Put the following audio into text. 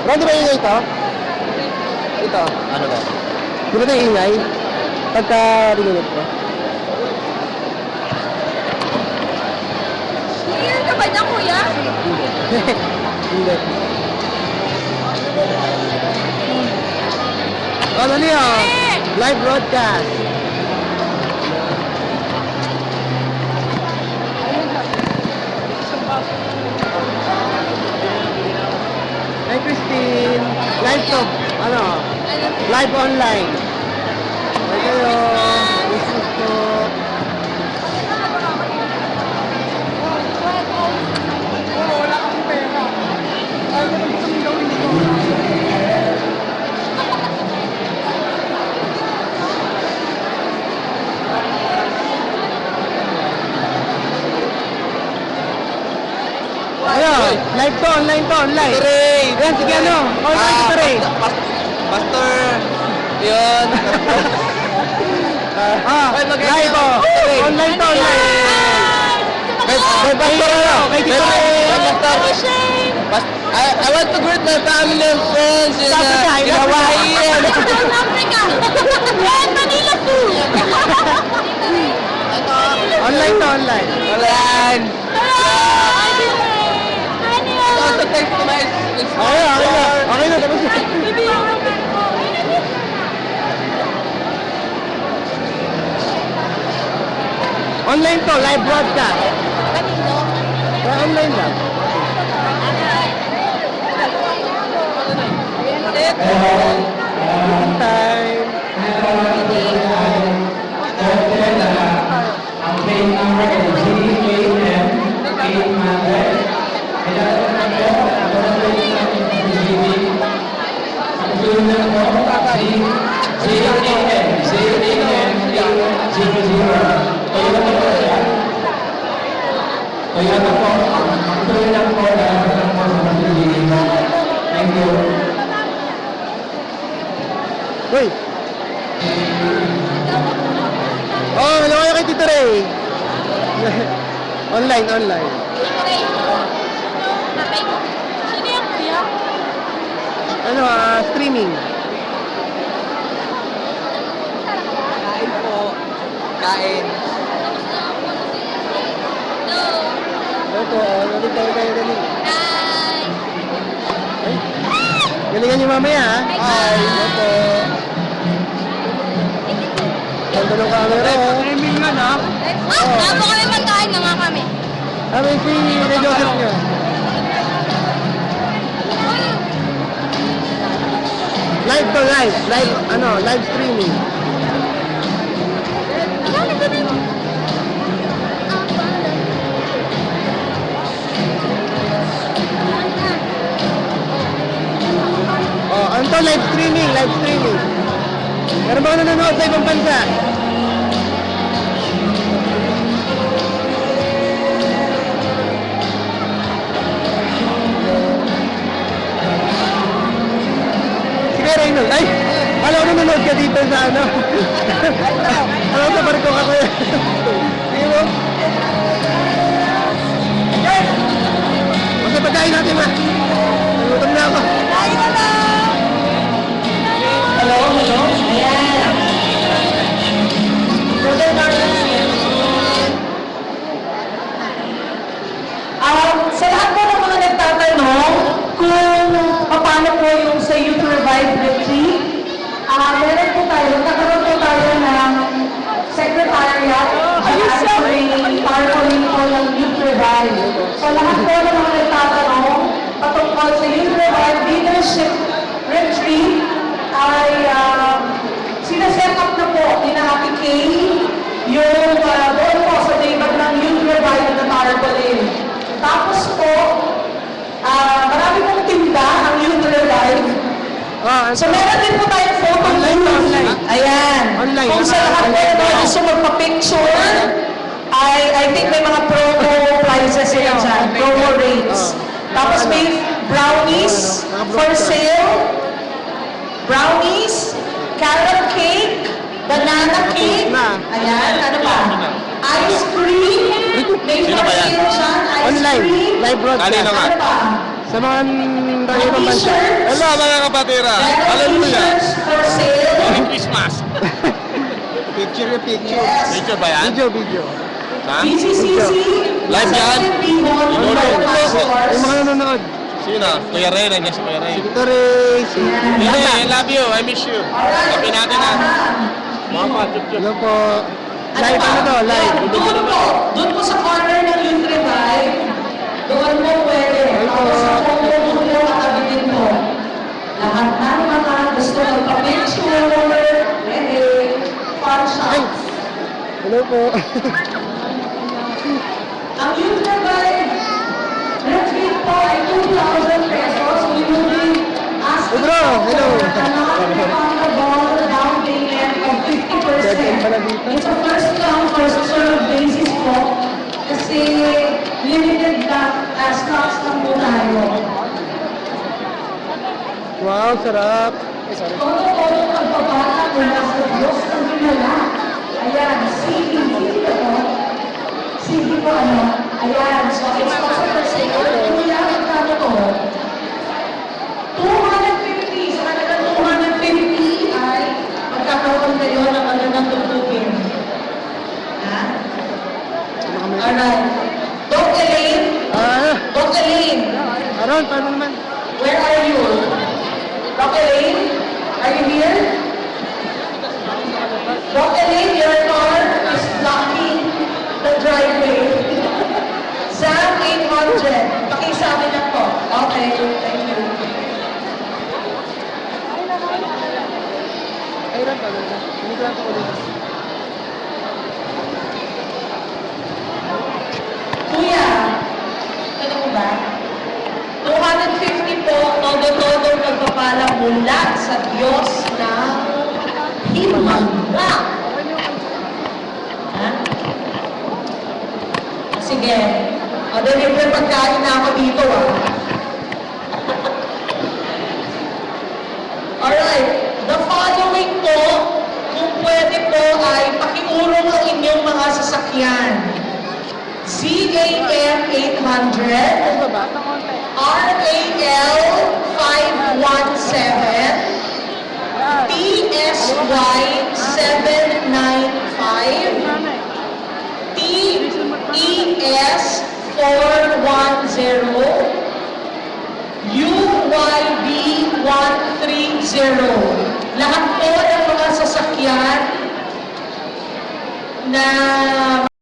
Ron, di ba ingay ito? Ito. Ano ba? Di ba ito ingay? Pagka rinunod ko. Clear ka ba niya, kuya? Hindi. Oh, dali oh. Live broadcast. Hi, Christine. Live to. Ano? Live online. Hi kayo. Christmas po. Wala akong pera. Ayaw ko gusto mong gawin ito. Ano? Live to, online to, online. Ray! Yan, sige ano? Online to, Ray. Pastor! Yun! Live po. Online to, online. May pastor ano? Kay Tito Ray. I want to greet my family and friends in Hawaii. South Africa! And Manila too! Online to, online. Online! Also thanks to my Okay na, okay na. Okay na, tapos na. Online to, live broadcast. Online lang. Time. Uy! Oh, hello kayo kay Tito Ray. Online, online. Sino yung kuya? Ano, streaming. Kain po. Kain. No. Ito, nandito tayo kayo dali. Hi. Ay, galingan niyo mamaya, ha? Hi. Opo. Ganda ng camera, oh. Streaming nga na. Bago kami magkain na nga kami. May si Ray Joseph niyo. Live to live. Live, ano, live streaming. Oh, ano to? Live streaming, live streaming. Meron ba nanonood sa ibang bansa? Sige, Reynold. Ay! Alam ko nanonood ka dito sa ano. Alam ko, barko ka kuya. Sige mo. Basta pagkain natin, ma. Nagutom na ako. Hello, hello. Ayan. Sa lahat po ng mga nagtatanong kung paano po yung sa Youth Revive Retreat, meron po tayo, nagkakaroon po tayo ng secretariat at tarpaulin po ng Youth Revive. So lahat po ng mga nagtatanong patungkol sa Youth Revive Leadership Retreat ay sinaset up na po ni na Ate Kay yung doon po sa table ng Youth Revive na tarpaulin. Tapos po, marami pong tinda ang Youth Revive. So meron din po tayong photo Online. Ayan. Online. Kung sa lahat po na gusto magpa-picture, I think may mga promo prices yan dyan, promo rates. Tapos may brownies for sale, brownies, carrot cake, banana cake, ayan, ano pa? Ice cream, may for sale dyan, ice Online. cream. Live broadcast. Kanino nga? Ano pa? Sa Sa mga ibang bansa. Hello mga kapatira. Hallelujah. For sale. Merry Christmas. Picture yung picture. Picture ba yan? Video. Ha? BCCC. Live yan? Yung mga nanonood. Sino? Kuya Ray, nandiyan si Kuya Ray. Ito rin, si Hindi, I love you. I miss you. Sabi natin ha. Mga pa, chup Hello po. Live ano to? Live. Doon po sa corner ng Youth Revive. Doon mo pwede. Tapos sa combo mo yung katabitin mo. Lahat ng mga gusto magpa-picture, fun shots. Hello po. Ang Youth Revive, retreat po ay 2,000 pesos. We will be asking Hey, bro. Hello. non-refundable down payment of 50%. Second pala dito. It's a first come, first served basis po. Kasi limited stocks lang po tayo. Wow, sarap. Sorry. Todo pagpapala mula sa Diyos ng Hinala. Ayan, CD po. CD po ano. Ayan, so it's also for sale. Kuya, magkano to? 250. Sa kanilang 250 ay magkakaroon kayo ng ano ng tugtugin. Ha? Alright. Doc Elaine. Doc Elaine. Aron, paano naman? Where are you? Doc Elaine? Are you here? Doc Elaine, your car is blocking the driveway. Sam 800. Pakisabi na po. Okay, thank you. Ayun, paano naman? Hindi ko lang ako ulit. Kuya, ano mo ba? 250 po, todo-todo pagpapala mula sa Diyos na Himala. Ha? Sige. O, deliver pagkain na ako dito, ah. Alright. The following po, kung pwede po, ay pakiurong ang inyong mga sasakyan. ZAM 800, RAL 517, TSY 795, TES 410, UYB 130. Lahat po ng mga sasakyan na